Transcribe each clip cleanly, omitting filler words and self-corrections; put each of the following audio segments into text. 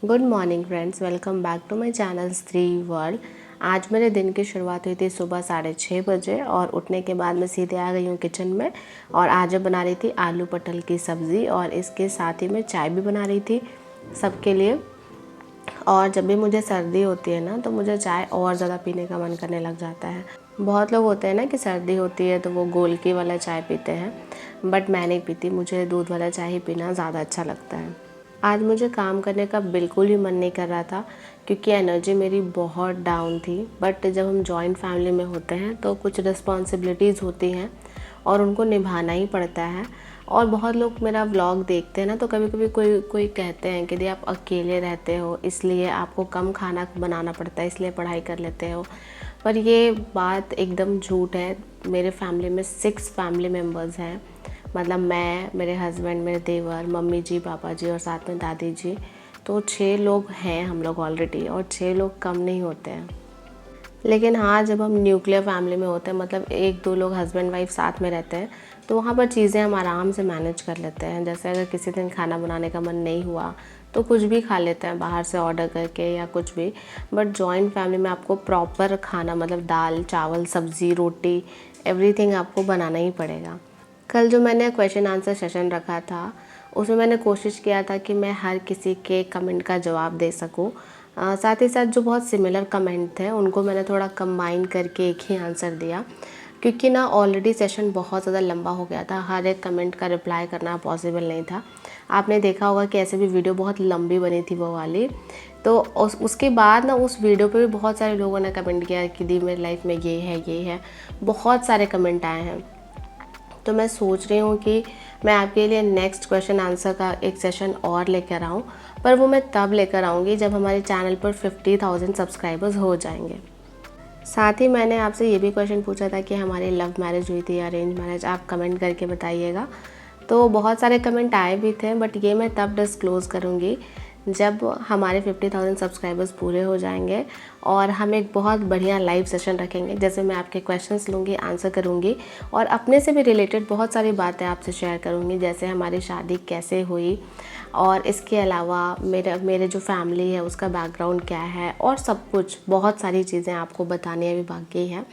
Good morning friends, welcome back to my channel Stree world. आज मेरे दिन की शुरुआत हुई थी सुबह 6:30 बजे और उठने के बाद मैं सीधे आ गई हूँ किचन में। और आज मैं बना रही थी आलू पटल की सब्ज़ी और इसके साथ ही मैं चाय भी बना रही थी सबके लिए। और जब भी मुझे सर्दी होती है ना, तो मुझे चाय और ज़्यादा पीने का मन करने लग जाता है। बहुत लोग होते हैं ना कि सर्दी होती है तो वो गोलकी वाला चाय पीते हैं, बट मैं नहीं पीती। मुझे दूध वाला चाय ही पीना ज़्यादा अच्छा लगता है। आज मुझे काम करने का बिल्कुल ही मन नहीं कर रहा था क्योंकि एनर्जी मेरी बहुत डाउन थी। बट जब हम जॉइंट फैमिली में होते हैं तो कुछ रिस्पॉन्सिबिलिटीज़ होती हैं और उनको निभाना ही पड़ता है। और बहुत लोग मेरा व्लॉग देखते हैं ना, तो कभी कभी कोई कोई कहते हैं कि दी आप अकेले रहते हो इसलिए आपको कम खाना बनाना पड़ता है, इसलिए पढ़ाई कर लेते हो। पर ये बात एकदम झूठ है। मेरे फैमिली में 6 फैमिली मेम्बर्स हैं। मतलब मैं, मेरे हस्बैंड, मेरे देवर, मम्मी जी, पापा जी और साथ में दादी जी। तो 6 लोग हैं हम लोग ऑलरेडी, और 6 लोग कम नहीं होते हैं। लेकिन हाँ, जब हम न्यूक्लियर फैमिली में होते हैं, मतलब 1-2 लोग हस्बैंड वाइफ साथ में रहते हैं, तो वहाँ पर चीज़ें हम आराम से मैनेज कर लेते हैं। जैसे अगर किसी दिन खाना बनाने का मन नहीं हुआ तो कुछ भी खा लेते हैं बाहर से ऑर्डर करके या कुछ भी। बट जॉइंट फैमिली में आपको प्रॉपर खाना, मतलब दाल, चावल, सब्ज़ी, रोटी, एवरीथिंग आपको बनाना ही पड़ेगा। कल जो मैंने क्वेश्चन आंसर सेशन रखा था, उसमें मैंने कोशिश किया था कि मैं हर किसी के कमेंट का जवाब दे सकूं। साथ ही साथ जो बहुत सिमिलर कमेंट थे उनको मैंने थोड़ा कंबाइन करके एक ही आंसर दिया, क्योंकि ना ऑलरेडी सेशन बहुत ज़्यादा लंबा हो गया था। हर एक कमेंट का रिप्लाई करना पॉसिबल नहीं था। आपने देखा होगा कि ऐसे भी वीडियो बहुत लंबी बनी थी वो वाली। तो उसके बाद ना उस वीडियो पे भी बहुत सारे लोगों ने कमेंट किया कि दी मेरी लाइफ में ये है। बहुत सारे कमेंट आए हैं। तो मैं सोच रही हूँ कि मैं आपके लिए नेक्स्ट क्वेश्चन आंसर का एक सेशन और लेकर आऊँ, पर वो मैं तब लेकर आऊँगी जब हमारे चैनल पर 50,000 सब्सक्राइबर्स हो जाएंगे। साथ ही मैंने आपसे ये भी क्वेश्चन पूछा था कि हमारी लव मैरिज हुई थी या अरेंज मैरिज, आप कमेंट करके बताइएगा। तो बहुत सारे कमेंट आए भी थे, बट ये मैं तब डिस्क्लोज़ करूँगी जब हमारे 50,000 सब्सक्राइबर्स पूरे हो जाएंगे और हम एक बहुत बढ़िया लाइव सेशन रखेंगे। जैसे मैं आपके क्वेश्चंस लूँगी, आंसर करूँगी और अपने से भी रिलेटेड बहुत सारी बातें आपसे शेयर करूँगी, जैसे हमारी शादी कैसे हुई और इसके अलावा मेरे जो फैमिली है उसका बैकग्राउंड क्या है, और सब कुछ बहुत सारी चीज़ें आपको बतानी अभी बाकी हैं।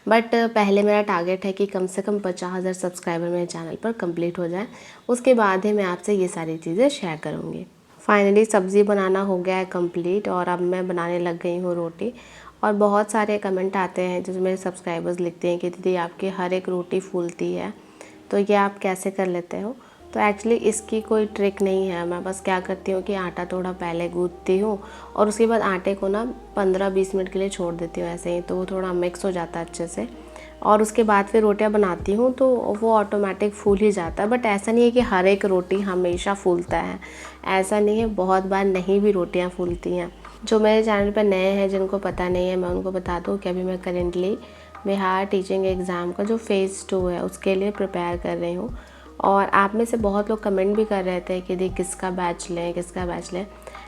बट पहले मेरा टारगेट है कि कम से कम 50,000 सब्सक्राइबर मेरे चैनल पर कंप्लीट हो जाए। उसके बाद ही मैं आपसे ये सारी चीज़ें शेयर करूँगी। फाइनली सब्ज़ी बनाना हो गया है कंप्लीट और अब मैं बनाने लग गई हूँ रोटी। और बहुत सारे कमेंट आते हैं जिसमें मेरे सब्सक्राइबर्स लिखते हैं कि दीदी आपकी हर एक रोटी फूलती है, तो ये आप कैसे कर लेते हो। तो एक्चुअली इसकी कोई ट्रिक नहीं है। मैं बस क्या करती हूँ कि आटा थोड़ा पहले गूँथती हूँ और उसके बाद आटे को ना 15-20 मिनट के लिए छोड़ देती हूँ ऐसे ही, तो वो थोड़ा मिक्स हो जाता है अच्छे से। और उसके बाद फिर रोटियां बनाती हूँ तो वो ऑटोमेटिक फूल ही जाता है। बट ऐसा नहीं है कि हर एक रोटी हमेशा फूलता है, ऐसा नहीं है। बहुत बार नहीं भी रोटियां फूलती हैं। जो मेरे चैनल पर नए हैं, जिनको पता नहीं है, मैं उनको बता दूँ कि अभी मैं करेंटली बिहार टीचिंग एग्ज़ाम का जो फ़ेज़ 2 है उसके लिए प्रिपेयर कर रही हूँ। और आप में से बहुत लोग कमेंट भी कर रहे थे कि दी किसका बैच लें।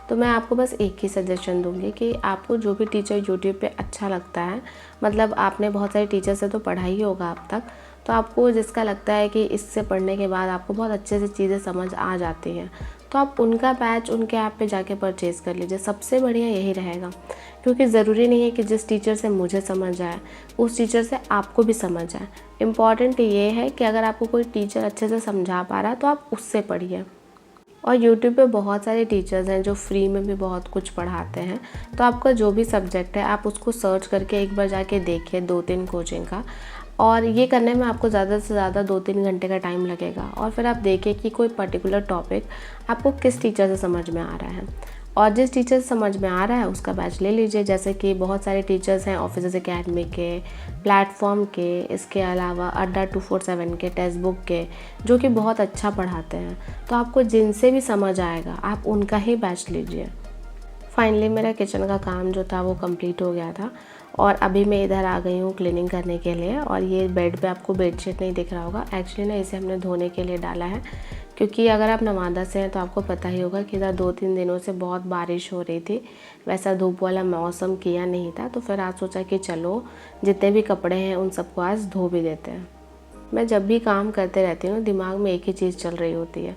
तो मैं आपको बस एक ही सजेशन दूंगी कि आपको जो भी टीचर यूट्यूब पे अच्छा लगता है, मतलब आपने बहुत सारे टीचर से तो पढ़ा ही होगा अब तक, तो आपको जिसका लगता है कि इससे पढ़ने के बाद आपको बहुत अच्छे से चीज़ें समझ आ जाती हैं, तो आप उनका बैच उनके ऐप पे जाके परचेज़ कर लीजिए। सबसे बढ़िया यही रहेगा, क्योंकि ज़रूरी नहीं है कि जिस टीचर से मुझे समझ आए उस टीचर से आपको भी समझ आए। इम्पॉर्टेंट ये है कि अगर आपको कोई टीचर अच्छे से समझा पा रहा है तो आप उससे पढ़िए। और यूट्यूब पे बहुत सारे टीचर्स हैं जो फ्री में भी बहुत कुछ पढ़ाते हैं। तो आपका जो भी सब्जेक्ट है आप उसको सर्च करके एक बार जाके देखिए 2-3 कोचिंग का। और ये करने में आपको ज़्यादा से ज़्यादा 2-3 घंटे का टाइम लगेगा। और फिर आप देखिए कि कोई पर्टिकुलर टॉपिक आपको किस टीचर से समझ में आ रहा है, और जिस टीचर से समझ में आ रहा है उसका बैच ले लीजिए। जैसे कि बहुत सारे टीचर्स हैं ऑफिसर्स एकेडमी के, प्लेटफॉर्म के, इसके अलावा अड्डा 247 के, टेक्स्ट बुक के, जो कि बहुत अच्छा पढ़ाते हैं। तो आपको जिनसे भी समझ आएगा आप उनका ही बैच लीजिए। फाइनली मेरा किचन का काम जो था वो कंप्लीट हो गया था और अभी मैं इधर आ गई हूँ क्लीनिंग करने के लिए। और ये बेड पे आपको बेडशीट नहीं दिख रहा होगा, एक्चुअली ना इसे हमने धोने के लिए डाला है, क्योंकि अगर आप नवादा से हैं तो आपको पता ही होगा कि इधर 2-3 दिनों से बहुत बारिश हो रही थी। वैसा धूप वाला मौसम किया नहीं था, तो फिर आज सोचा कि चलो जितने भी कपड़े हैं उन सबको आज धो भी देते हैं। मैं जब भी काम करते रहती हूँ दिमाग में एक ही चीज़ चल रही होती है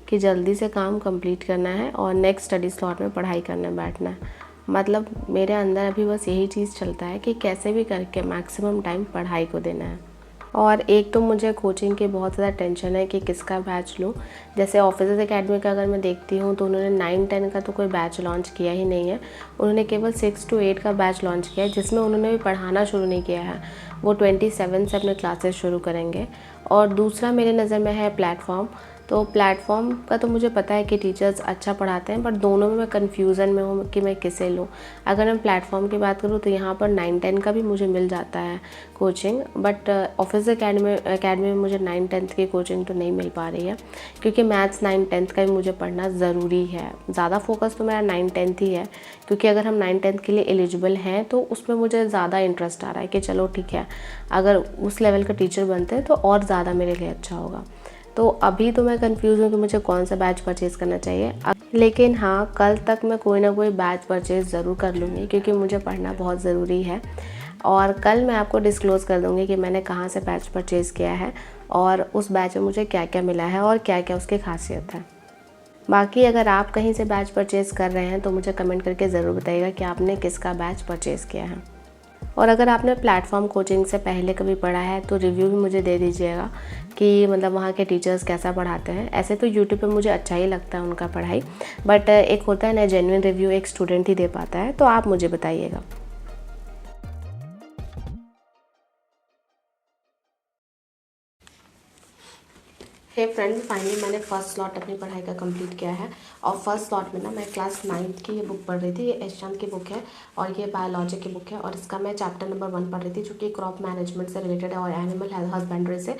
कि जल्दी से काम कंप्लीट करना है और नेक्स्ट स्टडी स्लॉट में पढ़ाई करने बैठना है। मतलब मेरे अंदर अभी बस यही चीज़ चलता है कि कैसे भी करके मैक्सिमम टाइम पढ़ाई को देना है। और एक तो मुझे कोचिंग की बहुत ज़्यादा टेंशन है कि किसका बैच लूँ। जैसे ऑफिसर्स एकेडमी का अगर मैं देखती हूँ तो उन्होंने 9-10 का तो कोई बैच लॉन्च किया ही नहीं है। उन्होंने केवल 6 to 8 का बैच लॉन्च किया है, जिसमें उन्होंने भी पढ़ाना शुरू नहीं किया है। वो 27 से अपने क्लासेस शुरू करेंगे। और दूसरा मेरे नज़र में है प्लेटफॉर्म। तो प्लेटफॉर्म का तो मुझे पता है कि टीचर्स अच्छा पढ़ाते हैं, बट दोनों में मैं कन्फ्यूज़न में हूँ कि मैं किसे लूँ। अगर मैं प्लेटफॉर्म की बात करूँ तो यहाँ पर 9-10 का भी मुझे मिल जाता है कोचिंग, बट ऑफिस एकेडमी में मुझे 9-10 की कोचिंग तो नहीं मिल पा रही है, क्योंकि मैथ्स 9-10 का भी मुझे पढ़ना ज़रूरी है। ज़्यादा फोकस तो मेरा 9-10 ही है, क्योंकि अगर हम 9-10 के लिए एलिजिबल हैं तो उसमें मुझे ज़्यादा इंटरेस्ट आ रहा है कि चलो ठीक है, अगर उस लेवल का टीचर बनते हैं तो और ज़्यादा मेरे लिए अच्छा होगा। तो अभी तो मैं कंफ्यूज हूँ कि मुझे कौन सा बैच परचेज़ करना चाहिए। लेकिन हाँ, कल तक मैं कोई ना कोई बैच परचेज़ ज़रूर कर लूँगी, क्योंकि मुझे पढ़ना बहुत ज़रूरी है। और कल मैं आपको डिस्क्लोज़ कर दूँगी कि मैंने कहाँ से बैच परचेज़ किया है और उस बैच में मुझे क्या क्या मिला है और क्या क्या उसकी खासियत है। बाकी अगर आप कहीं से बैच परचेज़ कर रहे हैं तो मुझे कमेंट करके ज़रूर बताइएगा कि आपने किसका बैच परचेज़ किया है। और अगर आपने प्लेटफॉर्म कोचिंग से पहले कभी पढ़ा है तो रिव्यू भी मुझे दे दीजिएगा कि मतलब वहाँ के टीचर्स कैसा पढ़ाते हैं। ऐसे तो यूट्यूब पे मुझे अच्छा ही लगता है उनका पढ़ाई, बट एक होता है ना जेन्युइन रिव्यू, एक स्टूडेंट ही दे पाता है। तो आप मुझे बताइएगा। हे फ्रेंड्स, फाइनली मैंने फर्स्ट स्लॉट अपनी पढ़ाई का कंप्लीट किया है। और फर्स्ट स्लॉट में ना मैं क्लास 9th की ये बुक पढ़ रही थी। ये एशचांद की बुक है और ये बायोलॉजी की बुक है, और इसका मैं चैप्टर नंबर 1 पढ़ रही थी, जो कि क्रॉप मैनेजमेंट से रिलेटेड है और एनिमल हस्बेंड्री से।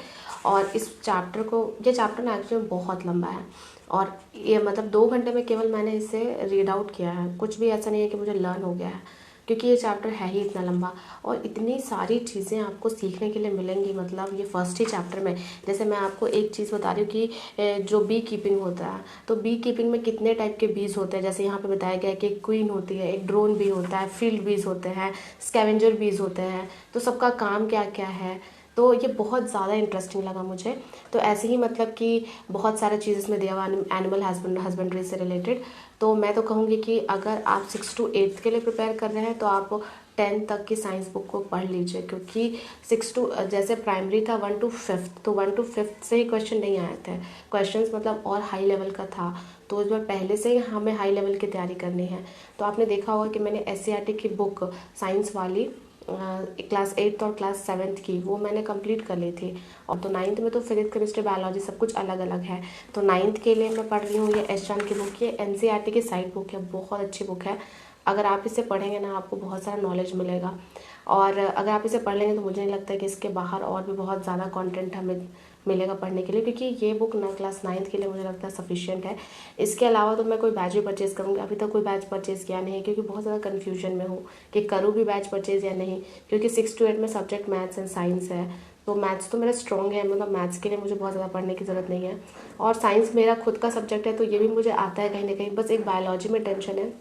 और इस चैप्टर को, ये चैप्टर ना एक्चुअली बहुत लंबा है, और ये मतलब 2 घंटे में केवल मैंने इसे रीड आउट किया है। कुछ भी ऐसा नहीं है कि मुझे लर्न हो गया है, क्योंकि ये चैप्टर है ही इतना लंबा और इतनी सारी चीज़ें आपको सीखने के लिए मिलेंगी। मतलब ये फर्स्ट ही चैप्टर में, जैसे मैं आपको एक चीज़ बता रही हूँ कि जो बी कीपिंग होता है, तो बी कीपिंग में कितने टाइप के बीज होते हैं। जैसे यहाँ पे बताया गया है कि एक क्वीन होती है, एक ड्रोन बी होता है, फील्ड बीज होते हैं, स्कैवेंजर बीज होते हैं। तो सबका काम क्या क्या है, तो ये बहुत ज़्यादा इंटरेस्टिंग लगा मुझे। तो ऐसे ही मतलब कि बहुत सारे चीज़ इसमें दिया हुआ एनिमल हस्बेंड्री से रिलेटेड। तो मैं तो कहूँगी कि अगर आप 6 to 8 के लिए प्रिपेयर कर रहे हैं तो आप 10 तक की साइंस बुक को पढ़ लीजिए, क्योंकि 6 to जैसे प्राइमरी था 1 to 5th, तो 1 to 5th से ही क्वेश्चन नहीं आए थे। क्वेश्चंस मतलब और हाई लेवल का था, तो इस बार पहले से ही हमें हाई लेवल की तैयारी करनी है। तो आपने देखा होगा कि मैंने SCERT की बुक साइंस वाली क्लास 8th और क्लास 7th की वो मैंने कंप्लीट कर ली थी। और तो 9th में तो फिजिक्स केमिस्ट्री बायोलॉजी सब कुछ अलग अलग है। तो 9th के लिए मैं पढ़ रही हूँ ये एशचांद की बुक। ये NCERT की साइड बुक है, बहुत अच्छी बुक है। अगर आप इसे पढ़ेंगे ना, आपको बहुत सारा नॉलेज मिलेगा। और अगर आप इसे पढ़ लेंगे तो मुझे नहीं लगता कि इसके बाहर और भी बहुत ज़्यादा कंटेंट हमें मिलेगा पढ़ने के लिए, क्योंकि ये बुक ना क्लास 9th के लिए मुझे लगता है सफिशिएंट है। इसके अलावा तो मैं कोई बैच भी परचेज़ करूँगी। अभी तक कोई बैच परचेज़ किया नहीं है, क्योंकि बहुत ज़्यादा कन्फ्यूजन में हूँ कि करूँ भी बैच परचेज़ या नहीं, क्योंकि 6 to 8 में सब्जेक्ट मैथ्स एंड साइंस है। तो मैथ्स तो मेरा स्ट्रॉन्ग है, मतलब मैथ्स के लिए मुझे बहुत ज़्यादा पढ़ने की ज़रूरत नहीं है। और साइंस मेरा खुद का सब्जेक्ट है, तो ये भी मुझे आता है कहीं ना कहीं। बस एक बायोलॉजी में टेंशन है,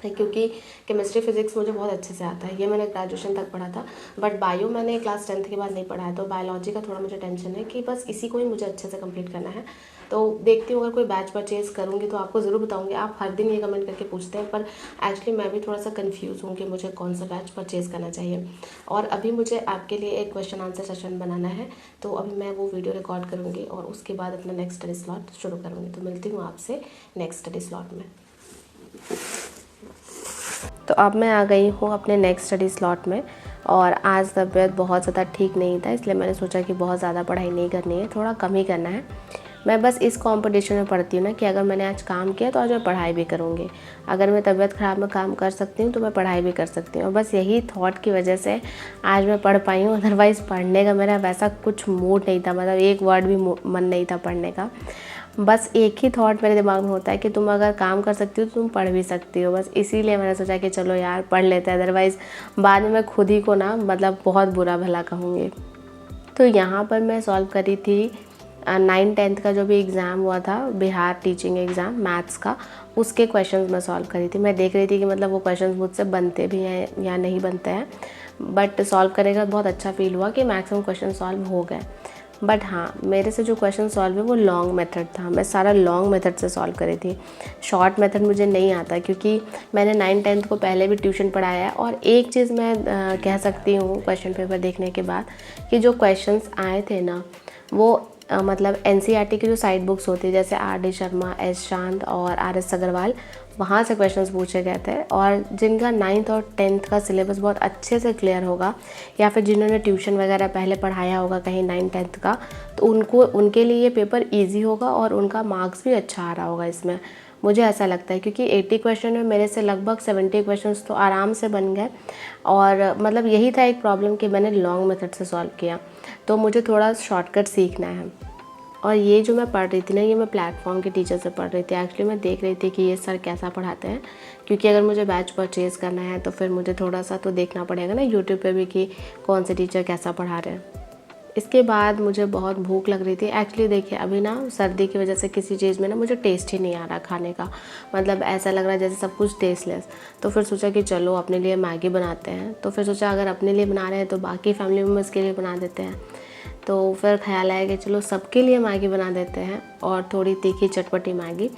क्योंकि केमिस्ट्री फिजिक्स मुझे बहुत अच्छे से आता है, ये मैंने ग्रेजुएशन तक पढ़ा था। बट बायो मैंने क्लास 10th के बाद नहीं पढ़ा है, तो बायोलॉजी का थोड़ा मुझे टेंशन है कि बस इसी को ही मुझे अच्छे से कंप्लीट करना है। तो देखती हूँ, अगर कोई बैच परचेज़ करूँगी तो आपको ज़रूर बताऊँगी। आप हर दिन ये कमेंट करके पूछते हैं, पर एक्चुअली मैं भी थोड़ा सा कन्फ्यूज़ हूँ कि मुझे कौन सा बैच परचेज़ करना चाहिए। और अभी मुझे आपके लिए एक क्वेश्चन आंसर सेशन बनाना है, तो अभी मैं वो वीडियो रिकॉर्ड करूँगी और उसके बाद अपना नेक्स्ट स्टडी स्लॉट शुरू करूँगी। तो मिलती हूँ आपसे नेक्स्ट स्टडी स्लॉट में। तो अब मैं आ गई हूँ अपने नेक्स्ट स्टडी स्लॉट में, और आज तबीयत बहुत ज़्यादा ठीक नहीं था, इसलिए मैंने सोचा कि बहुत ज़्यादा पढ़ाई नहीं करनी है, थोड़ा कम ही करना है। मैं बस इस कंपटीशन में पढ़ती हूँ ना कि अगर मैंने आज काम किया तो आज मैं पढ़ाई भी करूँगी। अगर मैं तबीयत ख़राब में काम कर सकती हूँ तो मैं पढ़ाई भी कर सकती हूँ। और बस यही थॉट की वजह से आज मैं पढ़ पाई हूँ, अदरवाइज़ पढ़ने का मेरा वैसा कुछ मूड नहीं था, मतलब एक वर्ड भी मन नहीं था पढ़ने का। बस एक ही थॉट मेरे दिमाग में होता है कि तुम अगर काम कर सकती हो तो तुम पढ़ भी सकती हो। बस इसीलिए मैंने सोचा कि चलो यार पढ़ लेते हैं, अदरवाइज़ बाद में मैं खुद ही को ना मतलब बहुत बुरा भला कहूँगी। तो यहाँ पर मैं सॉल्व करी थी 9-10 का जो भी एग्ज़ाम हुआ था, बिहार टीचिंग एग्ज़ाम मैथ्स का, उसके क्वेश्चंस मैं सॉल्व करी थी। मैं देख रही थी कि मतलब वो क्वेश्चंस मुझसे बनते भी हैं या नहीं बनते हैं, बट सॉल्व करने के बाद बहुत अच्छा फील हुआ कि मैक्सिमम क्वेश्चन सॉल्व हो गए। बट हाँ, मेरे से जो क्वेश्चन सॉल्व है वो लॉन्ग मेथड था। मैं सारा लॉन्ग मेथड से सॉल्व करी थी। शॉर्ट मेथड मुझे नहीं आता, क्योंकि मैंने 9th-10th को पहले भी ट्यूशन पढ़ाया है। और एक चीज़ मैं कह सकती हूँ क्वेश्चन पेपर देखने के बाद, कि जो क्वेश्चंस आए थे ना, वो मतलब एनसीईआरटी की जो साइड बुक्स होती है, जैसे आर.डी. शर्मा, एस. शांत और आर.एस. अग्रवाल, वहाँ से क्वेश्चंस पूछे गए थे। और जिनका 9th और 10th का सिलेबस बहुत अच्छे से क्लियर होगा, या फिर जिन्होंने ट्यूशन वगैरह पहले पढ़ाया होगा कहीं 9th-10th का, तो उनके लिए ये पेपर ईजी होगा और उनका मार्क्स भी अच्छा आ रहा होगा इसमें, मुझे ऐसा लगता है। क्योंकि 80 क्वेश्चन में मेरे से लगभग 70 क्वेश्चंस तो आराम से बन गए। और मतलब यही था एक प्रॉब्लम कि मैंने लॉन्ग मेथड से सॉल्व किया, तो मुझे थोड़ा शॉर्टकट सीखना है। और ये जो मैं पढ़ रही थी ना, ये मैं प्लेटफॉर्म के टीचर से पढ़ रही थी। एक्चुअली मैं देख रही थी कि ये सर कैसा पढ़ाते हैं, क्योंकि अगर मुझे बैच परचेज़ करना है तो फिर मुझे थोड़ा सा तो देखना पड़ेगा ना यूट्यूब पे भी कि कौन से टीचर कैसा पढ़ा रहे हैं। इसके बाद मुझे बहुत भूख लग रही थी। एक्चुअली देखिए, अभी ना सर्दी की वजह से किसी चीज़ में ना मुझे टेस्ट ही नहीं आ रहा खाने का, मतलब ऐसा लग रहा है जैसे सब कुछ टेस्टलेस। तो फिर सोचा कि चलो अपने लिए मैगी बनाते हैं। तो फिर सोचा अगर अपने लिए बना रहे हैं तो बाकी फैमिली मेम्बर्स के लिए बना देते हैं। तो फिर ख्याल आया कि चलो सबके लिए मैगी बना देते हैं, और थोड़ी तीखी चटपटी मैगी।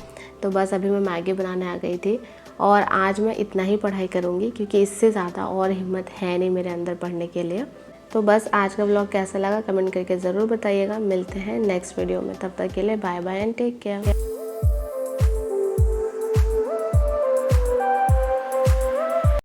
तो बस अभी मैं मैगी बनाने आ गई थी। और आज मैं इतना ही पढ़ाई करूँगी, क्योंकि इससे ज़्यादा और हिम्मत है नहीं मेरे अंदर पढ़ने के लिए। तो बस आज का व्लॉग कैसा लगा कमेंट करके ज़रूर बताइएगा। मिलते हैं नेक्स्ट वीडियो में, तब तक के लिए bye bye and take care.